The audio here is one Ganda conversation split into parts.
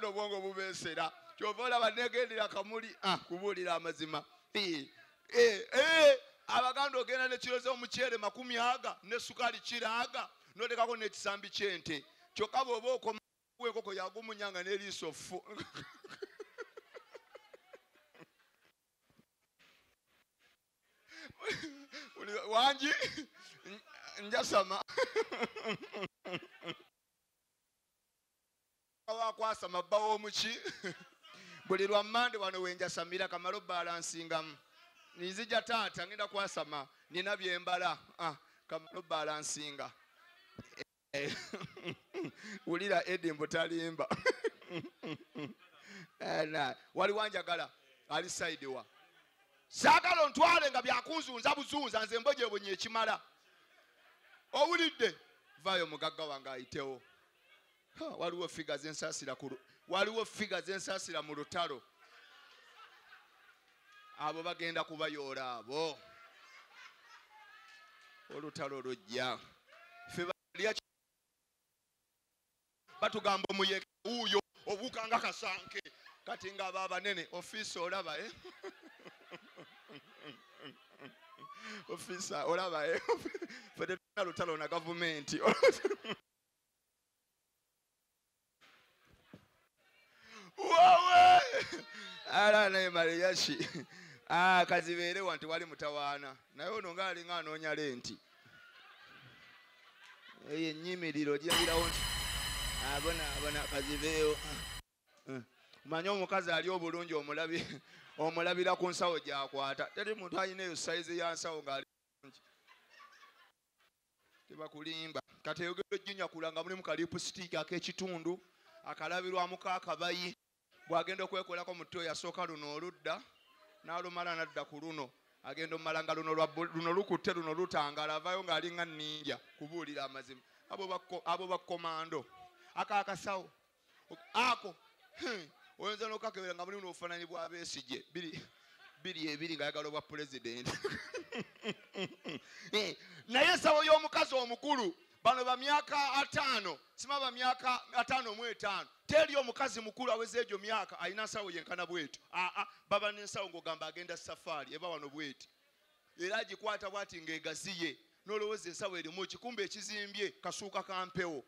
obwongo bubeesera kyova olaba negendera kamuli kubuulira amazima abaganda ogenda nekiroza omuceere 40 ne sukaali kiraaga notekako n'ekisambi ky'ente kyokka bw'oba okoma enkoko yagumunyanga n'eriiso ffu wangi njasama wakwasama bba w'omuki buli lwa mmande wano wenjasamira kamalo balansingamu nzija taata ngenda kwasama nina byembala kamalo balansinga ulira edimbo talimba wali wanjagala ali side wa saagala ontwale nga byakunzunza buzunza nze mbojebonye ekimala owulidde vaayo mugagga wange ayitewo waliwo figa zensasira mu lutalo abo bagenda kubayoola abo olutalo lujja batugamba omuyeke uyo obukanga kasanke kati nga aba abanene ofiisi olaba ofisa olaba fedde tulina lutalo na gavumenti wawe ala naye maliyashi kazibeere wanti wali mutawaana naye ono ngaalinga anoonya lenti eyo ennyimiriro girabirawo nti abona kazibeeyo manye omukazi ali obulungi omulabira ku nsawo gyakwata teri muntu alina eyo sayizi ya nsawo ng'ali bulungi tebakulimba kati eyogero ejjunyakula nga mulimu kalipusitiiki ak'ekitundu akalabirwamu kaakabayi bw'agenda okwekolako mu tto yasooka luno oludda n'alumala nadda ku luno agenda omumala nga luno lukutte luno lutangala avaayo ng'alinga nninja kubuulira amazima abo bakkomando akaakasawo ako oyinza n'okakebera nga mulimu n'obufaananyi bwa Besigye biri ng'ayagala obwa pulezidenti naye ensawo y'omukazi omukulu bano bamyaka 5 sima bamyaka 55 teri omukazi mukulu aweze egyo myaka alina nsawo yenkana bwetu baba n'ensawo ng'ogamba agenda safaari eba wano bweti era agikwata bwati ng'egaziye n'olowooza ensawo erimu kikumba ekizimbye kasuuka ka mpewo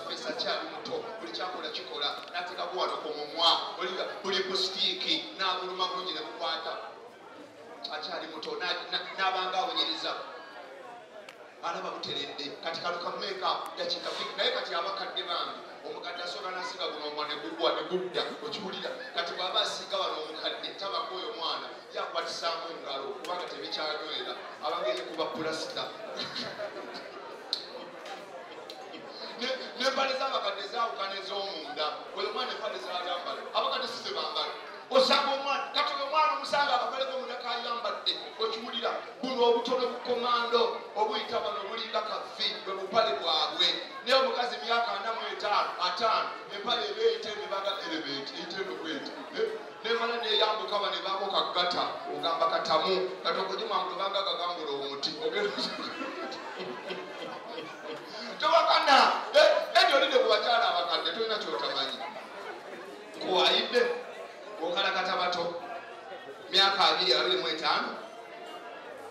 pesa kyali muto buli kyakola kikola nateekaku wano ku mumwa buli pusitiiki n'abuluma bulungi ne bukwata akyali muto n'abanga awunyiriza alaba buteredde kati kalukameeka dakiika naye kati abakadde bange omukadde asooka n'asiga guno omwana negugwa negudda okiwulira kati bw'aba asiga wano omukadde tabako oyo mwana yakwatisaamu engalo kubanga tebikyanywera abanga eyekuba pulasita n'empale z'abakadde zaawukana ez'omunda oyo mwana empale z'ayambala abakadde si ze bambala osanga omwana kati oyo mwana omusanga akapale k'omunda k'ayambadde okiwulira buno obutono bukomando obuyita bano obulinga kaffi bwe bupale bwabwe naye omukazi myaka 45 empale eba eyite nebaga elevate eyitendo bweti nemala neyambuka bane baako kaggata ogamba katamu kati okugimwangula obanga gagambula omuti tewakana edi olidde ku bakyala abakadde tolina kyotamanyi kuwayidde okalakata bato myaka 25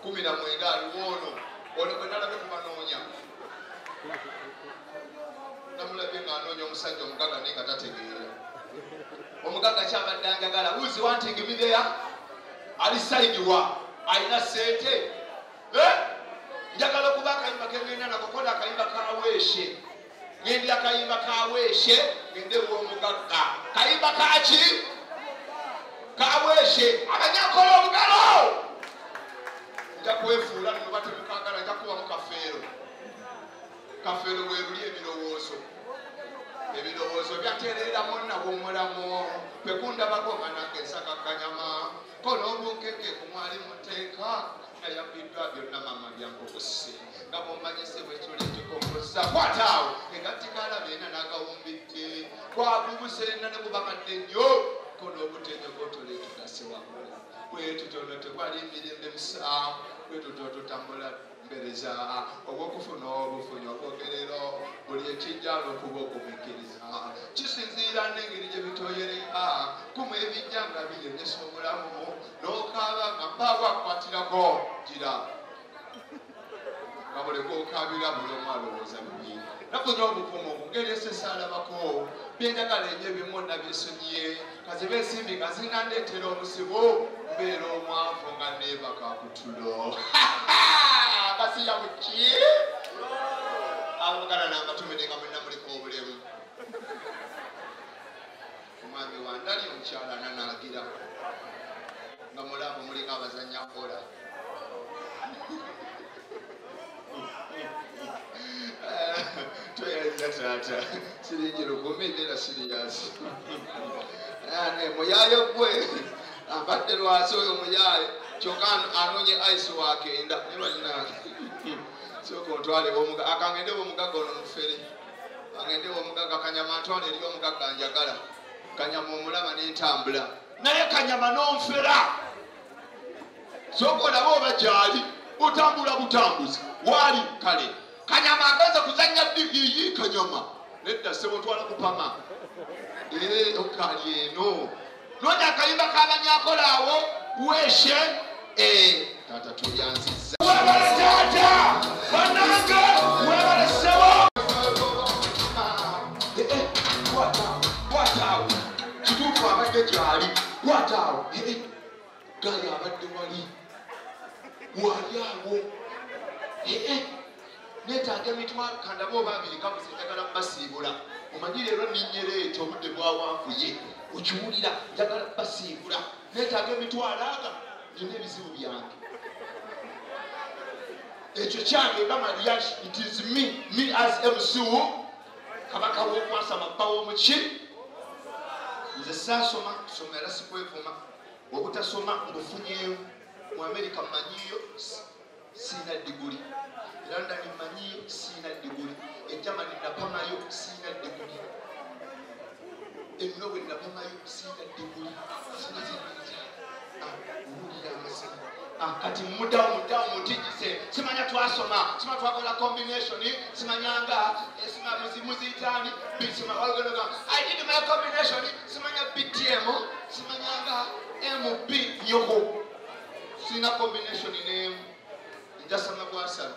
19 aliwoono ono bwe nalabe kubanoonya namulabye ng'anoonya omusajja omugaga naye nga tategeera omugaga kyabadde anjagala uzi wanting me there ali saidiwa alina sente kengenda nakokola akayimba kaweeshe ngendi akayimba kaweeshe ngende w'omugagga kayimba kaki kaweeshe abanyakola obugalo nja kwefuula bino batemukagala nja kuba mu kafeero bwe luli ebirowoozo byatereera monna bw'omulamu kwekundabako nga nange nsaka kanyama ko n'obunkeke kumwali muteeka nayambiddwa byonna mama byankobose nga bwomanyise bwekyola ekikombosa kwataawo egatikala beena n'agawumbidde kwabubusena ne bubakadde nnyo ko n'obutenyogotola etugase wamula bwetutyono tekwali mirembe musa bwetutyo tutambula mbereza obwokufuna obufunyi obwogerero buli ekijjala okuba okumikkiriza kisinziira n'engeri gye bitoyerera kumu ebijja nga biyenyesa obulamu n'okaaba nga mpaawo akukwatirako gira nga buli gwokabira buli omu alowooza bibi nafunye obukumu obungeri esesaalabako byenjagala enyo ebimu nabyesonyiye kaziba ensimbi nga zinandeetera omusibu mbeera omwavu nga neebaka kutulo kasiya muki abagala nambatumire nga mwenna muliko obulemu omwami wandali omukyala nanaagira nga mulamu muliko abazanya kola toyaliza taata siringi 10 era siriyasi muyaye gwe abadde lwasi oyo muyaye kyokka anonye ice wakenda nebalina soko ntwale omuga akangende omugaga ono mufere angende omugaga kanyama ntwale eri omugaga njagala kanyama omulaba n'entambula naye kanyama n'onfera soko olaba oba gyali otambula butambuzi wali kale kanyama agenza kuzanya digiri kanyama nedda sebo ntwala kupama okali eno nonya akayimba kabanyakolaawo weeshe tata tulyanziza webale tata banange webale sebo wataawo kituufu abadde gyali wataawo gali abadde wali awo netaaga emitwalo kandaba oba abiri kabuzi njagala basiibula omanyi leero ninyereeta obudde bwawanvuye okiwulira njagala basiibula netaaga emitwalo aga nina ebizibu byange ekyo kyange nga mariage it is me as mcu kabaka w'okwasama bba w'omuki nze saasoma somera sikwevuma obutasoma mbufunyeewo mu amerika mmanyiyo siina diguli London manyiyo siina diguli Germany napamayo siina diguli Norway napamayo siina diguli kati mudamu mutijise simanya twasoma sima twakola combination simanyanga muzitani bisima walgonoga I did my combination simanya BTM simanyanga MB nyoko sina combination name njasama kwasa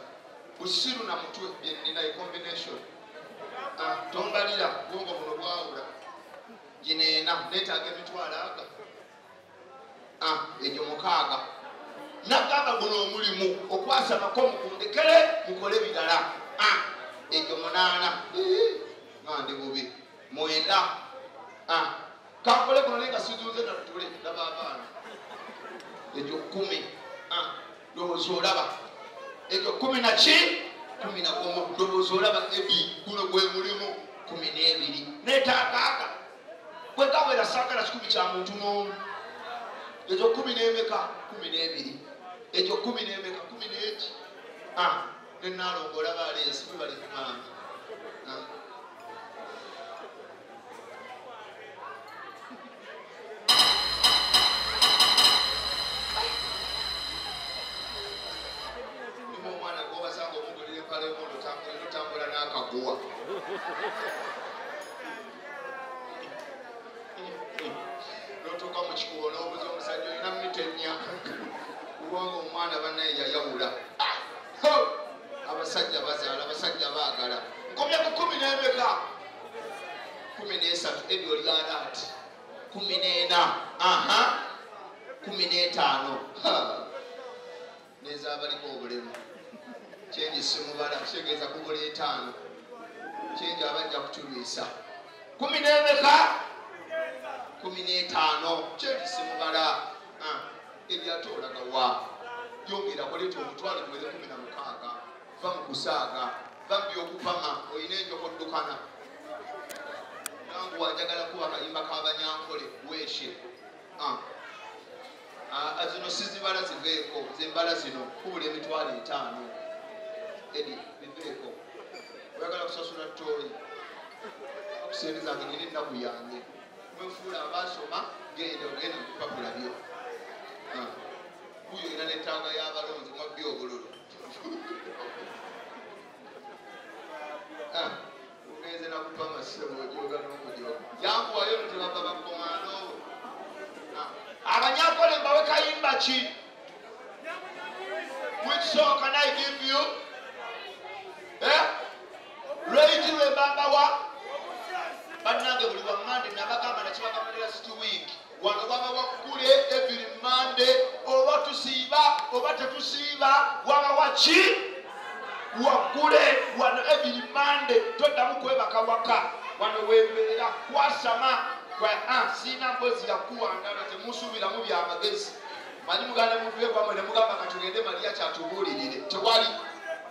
usiru na mutwe nina combination tombalira bongo buno bwawula jinena netage mitwala aga ejo mukaaga nagamba guno omulimu okwasa makomu kundekere mukole bidala ejo 8 ngandi bubi mwenda kakole kuno lenga sizuze na tule ndaba abana ejo 10 ndowooza olaba ejo 10 na ki 11 ndowooza olaba ebi guno gwe mulimu 12 netagaaga kwekawera sakala 10 kya muntu n'omu ejo 10 n'emeka 12 ejo 10 n'emeka 11 nenalongola baleesi bali kumama omwana gobasanga omugulire pale mondo tambula n'akaguwa notuuka mu kikubo n'obuza omusajja olina mitenya kubanga omwana bannaye yayawula abasajja bazaala abasajja baagala nkomya ku 10 n'emeka 13 ebyo lyalaati 14 15 nezabaliko obulemu kyenyi change simubala kitegeeza kugola 5 change abajja kutulwisa 10 n'emeka 15 change simubala ebyatolaga wa yongera koleta omutwalo tuweze 16 va mu kusaaga va byokupama oyina enjokoddukana nangu wanjagala kuba kayimba k'abanyankole weeshe zino sizibala ziveeko zembala zino kubula emitwalo 5 edi biveeko oyagala kusasula ttooyi akuseerezange nina ennaku yange mwefuula abasoma genda ogenda mukupapula byo kuyo ina nettanga y'abalonzi mwabbi obululu ugenze nakupama ssebo ojoga n'okujoga yankuwayo notebaba bakomando abanyankole mbawe kayimba ki? Which song can I give you? Lweiti lwembambawa bannange buli wa Mande nabagamba nakibagamba last week wano waba wakkule every Monday oba tusiiba oba tetusiiba waba waki wakkule wano every Monday toddamu kwebaka waka wano wembeera kwasama siina mpozi yakuwangana temusuubiramu byamagezi manyi muganda muvuye kwamwe ne mugamba katugende Mariya kyatubuulirire tewali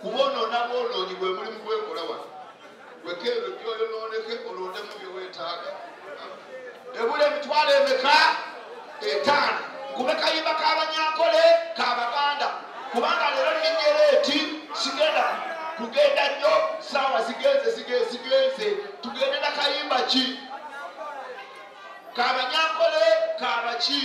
kubonoona bwonoonyi bwe mulimu gwekola wano wekeero byoyonooneke olondemu byeweetaaga ebula emitwalo emeka 5 kube kayimba k'abanyankole k'Abaganda kubanga leero ninyereeti sigenda kugenda nnyo saawa zigenze tugende na kayimba ki k'abanyankole k'abaki